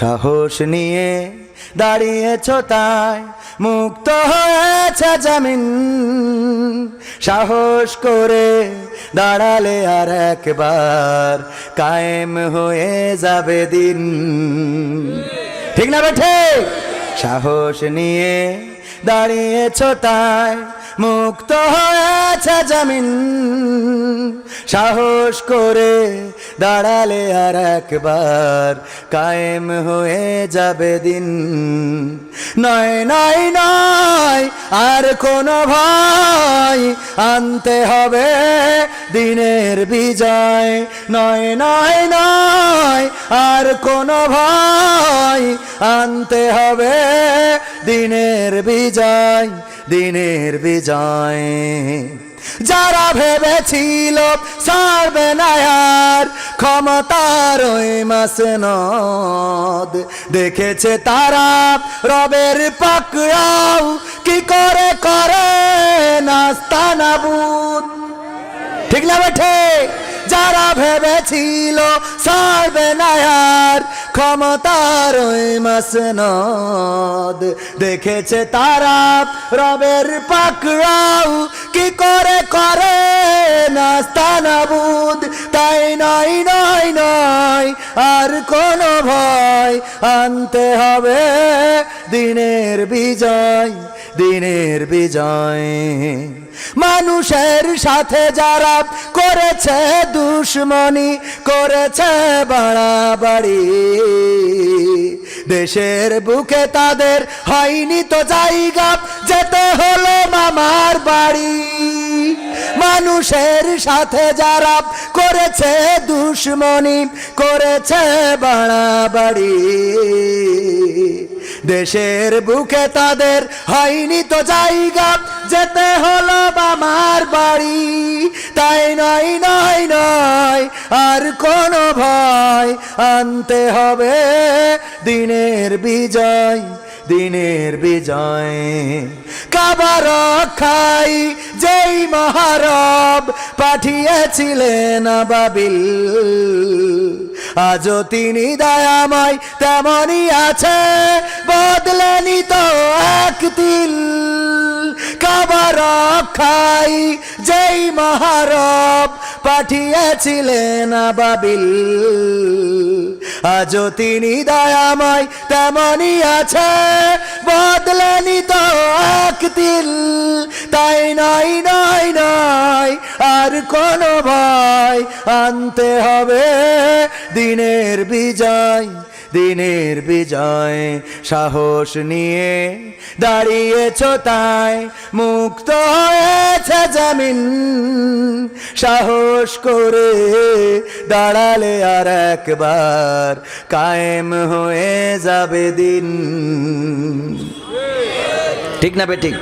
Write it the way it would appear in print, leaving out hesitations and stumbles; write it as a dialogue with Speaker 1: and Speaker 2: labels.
Speaker 1: সাহস নিয়ে দাঁড়িয়েছ তাই মুক্ত হয়েছে জামিন। সাহস করে দাঁড়ালে আর একবার কায়েম হয়ে যাবে দিন। ঠিক না বেঠে? সাহস নিয়ে দাঁড়িয়েছ তাই মুক্ত হয়েছে জামিন। সাহস করে দাঁড়ালে আর একবার কায়েম হয়ে যাবে দিন। নয় নয় নয় আর কোনো ভয়, আনতে হবে দিনের বিজয়। নয় নয় নয় আর কোনো ভয়, আনতে হবে দিনের বিজয়, দিনের বিজয়। যারা ভেবেছিল ছাড়বে না আর ক্ষমতার ওই মাসনদ, দেখেছে তারা রবের পাকড়াও কি করে করে নাস্তানাবুদ। ঠিক না বেঠে? যারা ভেবেছিল ছাড়বে না আর ক্ষমতার ওই মাসনদ, দেখেছে তারা রবের পাকড়াও কি করে করে নাস্তানাবুদ। তাই নয় নয় নয় আর কোনো ভয়, আনতে হবে দিনের বিজয়, দিনের বিজয়। মানুষের সাথে যারা করেছে দুশ্মনী, করেছে বাড়াবাড়ি, দেশের বুকে তাদের হয়নি তো জায়গা, যেতে হলো মামার বাড়ি। মানুষের সাথে যারা করেছে দুশ্মনী, করেছে বাড়াবাড়ি, দেশের বুকে তাদের হয়নি তো জায়গা, যেতে হলো মামার বাড়ি। তাই নয় নয় নয় আর কোনো ভয়, আনতে হবে দিনের বিজয়, দিনের বিজয়। কাবা রক্ষাই যেই মহারব পাঠিয়েছিলেন আবাবিল, আজও তিনি দয়াময় তেমনই আছে, বদলেনি তো এক তিল। কাবা রক্ষাই যেই মহারব পাঠিয়েছিলেন আবাবিল, আজও তিনি দয়াময় তেমনই আছে, বদলেনি তো এক তিল। তাই নয় নয় নয় আর কোনো ভয়, আনতে হবে দিনের বিজয়, দিনের বিজয়। সাহস নিয়ে দাঁড়িয়েছ তাই মুক্ত হয়েছে জামিন। সাহস করে দাঁড়ালে আর একবার কায়েম হয়ে যাবে দিন। ঠিক না বে ঠিক?